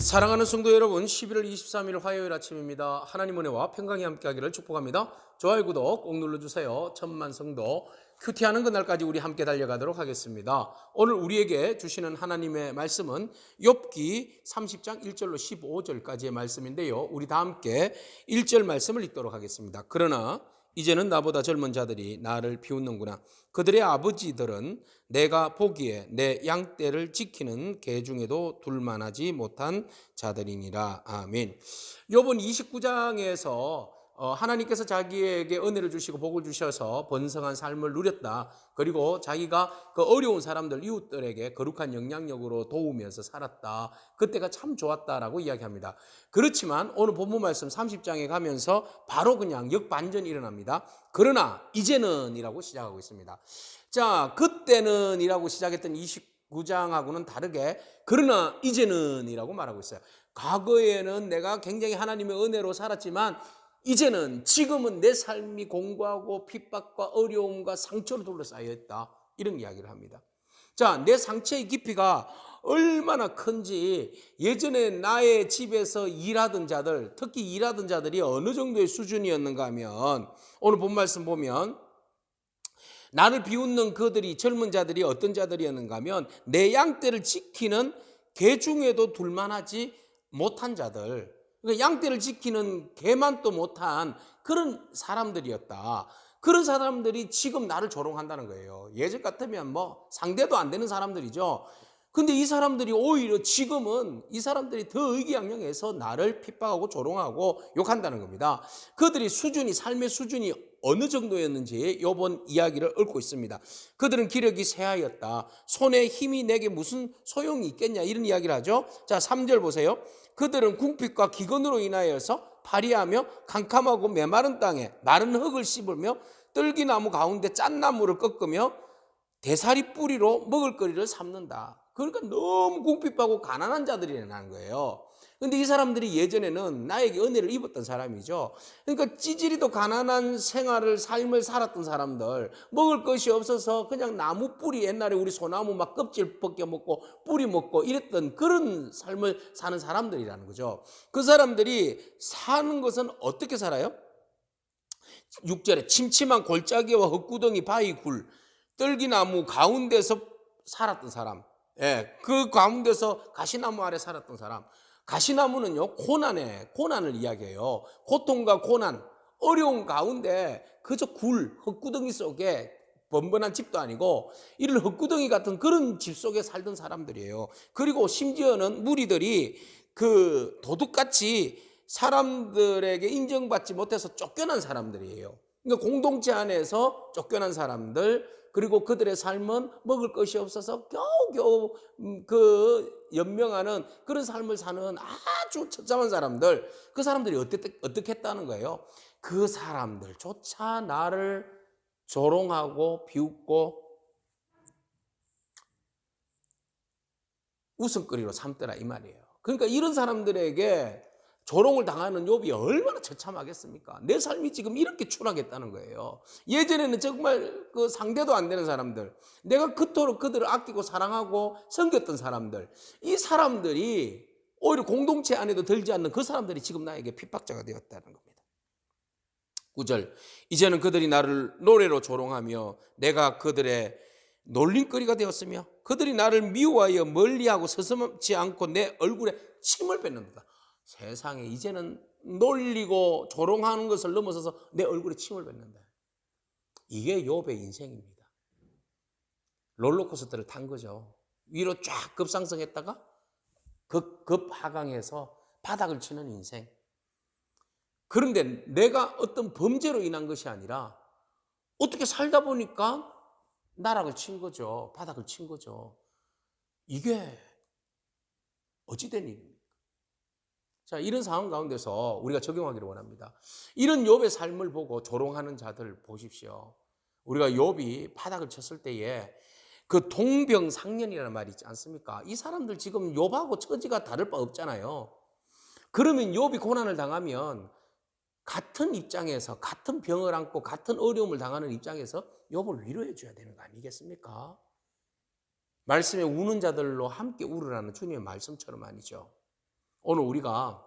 사랑하는 성도 여러분, 11월 23일 화요일 아침입니다. 하나님 은혜와 평강이 함께하기를 축복합니다. 좋아요, 구독 꼭 눌러주세요. 천만 성도 큐티하는 그날까지 우리 함께 달려가도록 하겠습니다. 오늘 우리에게 주시는 하나님의 말씀은 욥기 30장 1절로 15절까지의 말씀인데요. 우리 다 함께 1절 말씀을 읽도록 하겠습니다. 그러나 이제는 나보다 젊은 자들이 나를 비웃는구나. 그들의 아버지들은 내가 보기에 내 양떼를 지키는 개 중에도 둘만하지 못한 자들이니라. 아멘. 욥은 29장에서 하나님께서 자기에게 은혜를 주시고 복을 주셔서 번성한 삶을 누렸다. 그리고 자기가 그 어려운 사람들, 이웃들에게 거룩한 영향력으로 도우면서 살았다. 그때가 참 좋았다라고 이야기합니다. 그렇지만 오늘 본문 말씀 30장에 가면서 바로 그냥 역반전이 일어납니다. 그러나 이제는 이라고 시작하고 있습니다. 자, 그때는 이라고 시작했던 29장하고는 다르게 그러나 이제는 이라고 말하고 있어요. 과거에는 내가 굉장히 하나님의 은혜로 살았지만 이제는 지금은 내 삶이 공고하고 핍박과 어려움과 상처로 둘러싸여 있다. 이런 이야기를 합니다. 자, 내 상처의 깊이가 얼마나 큰지 예전에 나의 집에서 일하던 자들, 특히 일하던 자들이 어느 정도의 수준이었는가 하면 오늘 본 말씀 보면 나를 비웃는 그들이 젊은 자들이 어떤 자들이었는가 하면 내 양떼를 지키는 개 중에도 둘만하지 못한 자들, 그러니까 양떼를 지키는 개만 또 못한 그런 사람들이었다. 그런 사람들이 지금 나를 조롱한다는 거예요. 예전 같으면 뭐 상대도 안 되는 사람들이죠. 근데 이 사람들이 오히려 지금은 이 사람들이 더 의기양양해서 나를 핍박하고 조롱하고 욕한다는 겁니다. 그들이 삶의 수준이 어느 정도였는지 이번 이야기를 읊고 있습니다. 그들은 기력이 쇠하였다. 손에 힘이 내게 무슨 소용이 있겠냐 이런 이야기를 하죠. 자, 3절 보세요. 그들은 궁핍과 기근으로 인하여서 파리하며 캄캄하고 메마른 땅에 마른 흙을 씹으며 떨기나무 가운데 짠나무를 꺾으며 대사리 뿌리로 먹을거리를 삼는다. 그러니까 너무 궁핍하고 가난한 자들이라는 거예요. 근데 이 사람들이 예전에는 나에게 은혜를 입었던 사람이죠. 그러니까 찌질이도 가난한 삶을 살았던 사람들, 먹을 것이 없어서 그냥 나무 뿌리, 옛날에 우리 소나무 막 껍질 벗겨 먹고 뿌리 먹고 이랬던 그런 삶을 사는 사람들이라는 거죠. 그 사람들이 사는 것은 어떻게 살아요? 6절에 침침한 골짜기와 흙구덩이, 바위 굴, 떨기나무 가운데서 살았던 사람, 그 가운데서 가시나무 아래 살았던 사람. 가시나무는요, 고난을 이야기해요. 고통과 고난, 어려운 가운데 그저 흙구덩이 속에 번번한 집도 아니고 이런 흙구덩이 같은 그런 집 속에 살던 사람들이에요. 그리고 심지어는 무리들이 그 도둑같이 사람들에게 인정받지 못해서 쫓겨난 사람들이에요. 그러니까 공동체 안에서 쫓겨난 사람들, 그리고 그들의 삶은 먹을 것이 없어서 겨우겨우 그 연명하는 그런 삶을 사는 아주 처참한 사람들, 그 사람들이 어떻게 했다는 거예요? 그 사람들조차 나를 조롱하고 비웃고 웃음거리로 삼더라 이 말이에요. 그러니까 이런 사람들에게 조롱을 당하는 욥이 얼마나 처참하겠습니까? 내 삶이 지금 이렇게 추락했다는 거예요. 예전에는 정말 그 상대도 안 되는 사람들, 내가 그토록 그들을 아끼고 사랑하고 섬겼던 사람들, 이 사람들이 오히려 공동체 안에도 들지 않는 그 사람들이 지금 나에게 핍박자가 되었다는 겁니다. 9절, 이제는 그들이 나를 노래로 조롱하며 내가 그들의 놀림거리가 되었으며 그들이 나를 미워하여 멀리하고 서슴지 않고 내 얼굴에 침을 뱉는다. 세상에, 이제는 놀리고 조롱하는 것을 넘어서서 내 얼굴에 침을 뱉는다. 이게 욥의 인생입니다. 롤러코스터를 탄 거죠. 위로 쫙 급상승했다가 급하강해서 바닥을 치는 인생. 그런데 내가 어떤 범죄로 인한 것이 아니라 어떻게 살다 보니까 나락을 친 거죠. 바닥을 친 거죠. 이게 어찌된 일입니까? 자, 이런 상황 가운데서 우리가 적용하기를 원합니다. 이런 욥의 삶을 보고 조롱하는 자들 보십시오. 우리가 욥이 바닥을 쳤을 때에 그 동병상련이라는 말이 있지 않습니까? 이 사람들 지금 욥하고 처지가 다를 바 없잖아요. 그러면 욥이 고난을 당하면 같은 입장에서 같은 병을 안고 같은 어려움을 당하는 입장에서 욥을 위로해 줘야 되는 거 아니겠습니까? 말씀에 우는 자들로 함께 울으라는 주님의 말씀처럼 아니죠. 오늘 우리가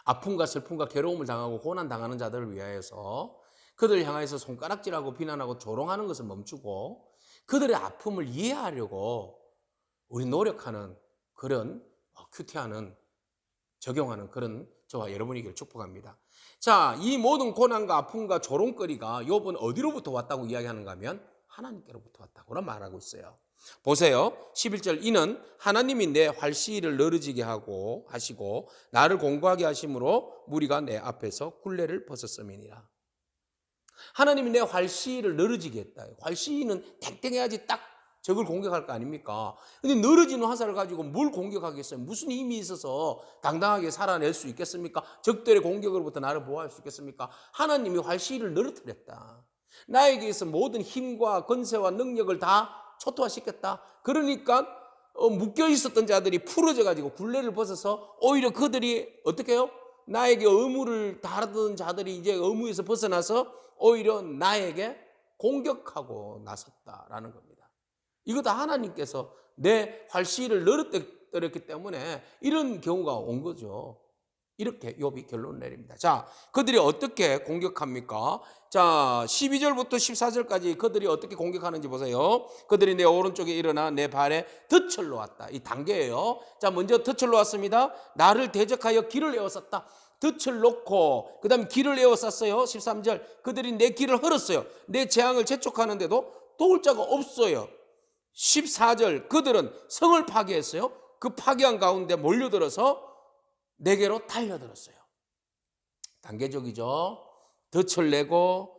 아픔과 슬픔과 괴로움을 당하고 고난 당하는 자들을 위하여서 그들을 향해서 손가락질하고 비난하고 조롱하는 것을 멈추고 그들의 아픔을 이해하려고 우리 노력하는 그런 큐티하는 적용하는 그런 저와 여러분이기를 축복합니다. 자, 이 모든 고난과 아픔과 조롱거리가 욥은 어디로부터 왔다고 이야기하는가 하면 하나님께로부터 왔다고 말하고 있어요. 보세요. 11절 이는 하나님이 내 활시위를 늘어지게 하시고 나를 공고하게 하심으로 무리가 내 앞에서 굴레를 벗었음이니라. 하나님이 내 활시위를 늘어지게 했다. 활시위는 탱탱해야지 딱 적을 공격할 거 아닙니까? 근데 늘어지는 화살을 가지고 뭘 공격하겠어요? 무슨 힘이 있어서 당당하게 살아낼 수 있겠습니까? 적들의 공격으로부터 나를 보호할 수 있겠습니까? 하나님이 활시위를 늘어뜨렸다. 나에게 있어 모든 힘과 권세와 능력을 다 초토화시켰다. 그러니까 묶여 있었던 자들이 풀어져 가지고 굴레를 벗어서 오히려 그들이 어떻게 해요? 나에게 의무를 다하던 자들이 이제 의무에서 벗어나서 오히려 나에게 공격하고 나섰다라는 겁니다. 이거 다 하나님께서 내 활시위를 늘어뜨렸기 때문에 이런 경우가 온 거죠. 이렇게 욥이 결론을 내립니다. 자, 그들이 어떻게 공격합니까? 자, 12절부터 14절까지 그들이 어떻게 공격하는지 보세요. 그들이 내 오른쪽에 일어나 내 발에 덫을 놓았다. 이 단계예요. 자, 먼저 덫을 놓았습니다. 나를 대적하여 길을 에워쌌다. 덫을 놓고 그 다음에 길을 에워쌌어요. 13절 그들이 내 길을 헐었어요. 내 재앙을 재촉하는데도 도울 자가 없어요. 14절 그들은 성을 파괴했어요. 그 파괴한 가운데 몰려들어서 내게로 달려들었어요. 단계적이죠. 덫을 내고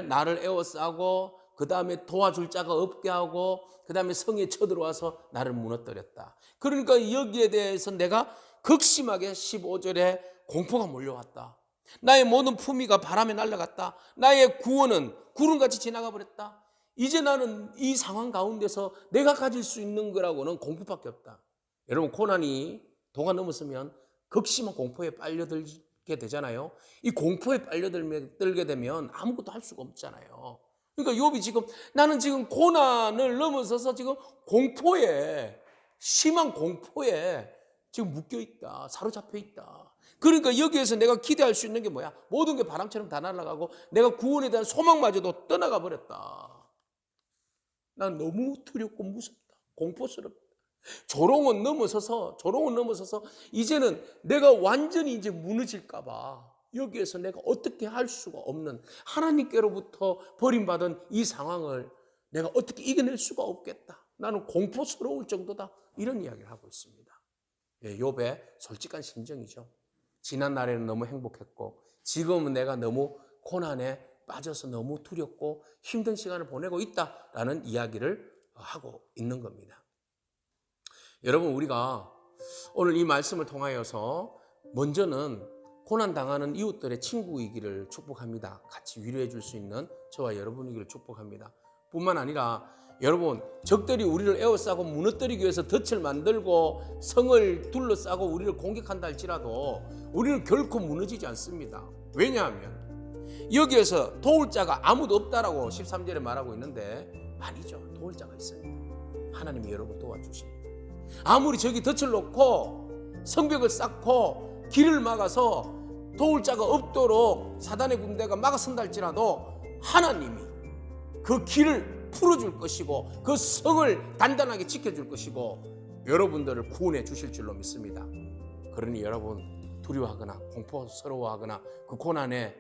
나를 에워싸고 그 다음에 도와줄 자가 없게 하고 그 다음에 성에 쳐들어와서 나를 무너뜨렸다. 그러니까 여기에 대해서 내가 극심하게 15절에 공포가 몰려왔다. 나의 모든 품위가 바람에 날아갔다. 나의 구원은 구름같이 지나가 버렸다. 이제 나는 이 상황 가운데서 내가 가질 수 있는 거라고는 공포밖에 없다. 여러분 고난이 도가 넘었으면 극심한 공포에 빨려들게 되잖아요. 이 공포에 빨려들게 되면 아무것도 할 수가 없잖아요. 그러니까 욥이 지금 나는 지금 고난을 넘어서서 지금 공포에 심한 공포에 지금 묶여 있다. 사로잡혀 있다. 그러니까 여기에서 내가 기대할 수 있는 게 뭐야? 모든 게 바람처럼 다 날아가고 내가 구원에 대한 소망마저도 떠나가 버렸다. 난 너무 두렵고 무섭다. 공포스럽다. 조롱은 넘어서서 이제는 내가 완전히 이제 무너질까 봐 여기에서 내가 어떻게 할 수가 없는 하나님께로부터 버림받은 이 상황을 내가 어떻게 이겨낼 수가 없겠다. 나는 공포스러울 정도다. 이런 이야기를 하고 있습니다. 욥의 솔직한 심정이죠. 지난 날에는 너무 행복했고 지금은 내가 너무 고난에 빠져서 너무 두렵고 힘든 시간을 보내고 있다라는 이야기를 하고 있는 겁니다. 여러분 우리가 오늘 이 말씀을 통하여서 먼저는 고난당하는 이웃들의 친구이기를 축복합니다. 같이 위로해 줄 수 있는 저와 여러분이기를 축복합니다. 뿐만 아니라 여러분 적들이 우리를 에워싸고 무너뜨리기 위해서 덫을 만들고 성을 둘러싸고 우리를 공격한다 할지라도 우리는 결코 무너지지 않습니다. 왜냐하면 여기에서 도울 자가 아무도 없다라고 13절에 말하고 있는데 아니죠. 도울 자가 있습니다. 하나님이 여러분 도와주십니다. 아무리 저기 덫을 놓고 성벽을 쌓고 길을 막아서 도울 자가 없도록 사단의 군대가 막아선다 할지라도 하나님이 그 길을 풀어줄 것이고 그 성을 단단하게 지켜줄 것이고 여러분들을 구원해 주실 줄로 믿습니다. 그러니 여러분 두려워하거나 공포스러워하거나 그 고난에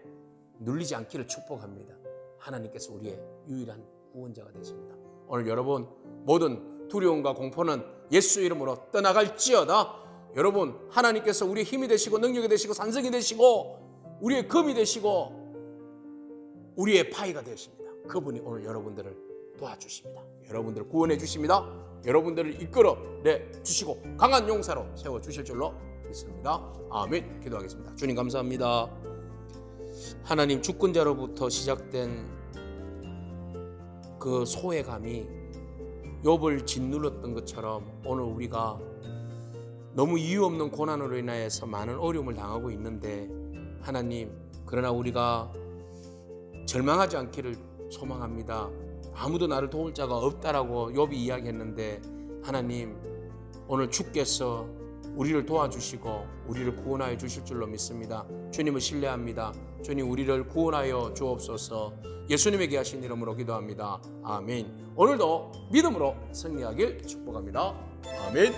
눌리지 않기를 축복합니다. 하나님께서 우리의 유일한 구원자가 되십니다. 오늘 여러분 모든 두려움과 공포는 예수 이름으로 떠나갈지어다. 여러분 하나님께서 우리의 힘이 되시고 능력이 되시고 산성이 되시고 우리의 금이 되시고 우리의 파이가 되십니다. 그분이 오늘 여러분들을 도와주십니다. 여러분들을 구원해 주십니다. 여러분들을 이끌어 주시고 강한 용사로 세워주실 줄로 믿습니다. 아멘. 기도하겠습니다. 주님 감사합니다. 하나님 주권자로부터 시작된 그 소외감이 욥을 짓눌렀던 것처럼 오늘 우리가 너무 이유 없는 고난으로 인하여서 많은 어려움을 당하고 있는데 하나님 그러나 우리가 절망하지 않기를 소망합니다. 아무도 나를 도울 자가 없다라고 욥이 이야기했는데 하나님 오늘 주께서 우리를 도와주시고 우리를 구원하여 주실 줄로 믿습니다. 주님을 신뢰합니다. 주님 우리를 구원하여 주옵소서. 예수님에게 하신 이름으로 기도합니다. 아멘. 오늘도 믿음으로 승리하길 축복합니다. 아멘.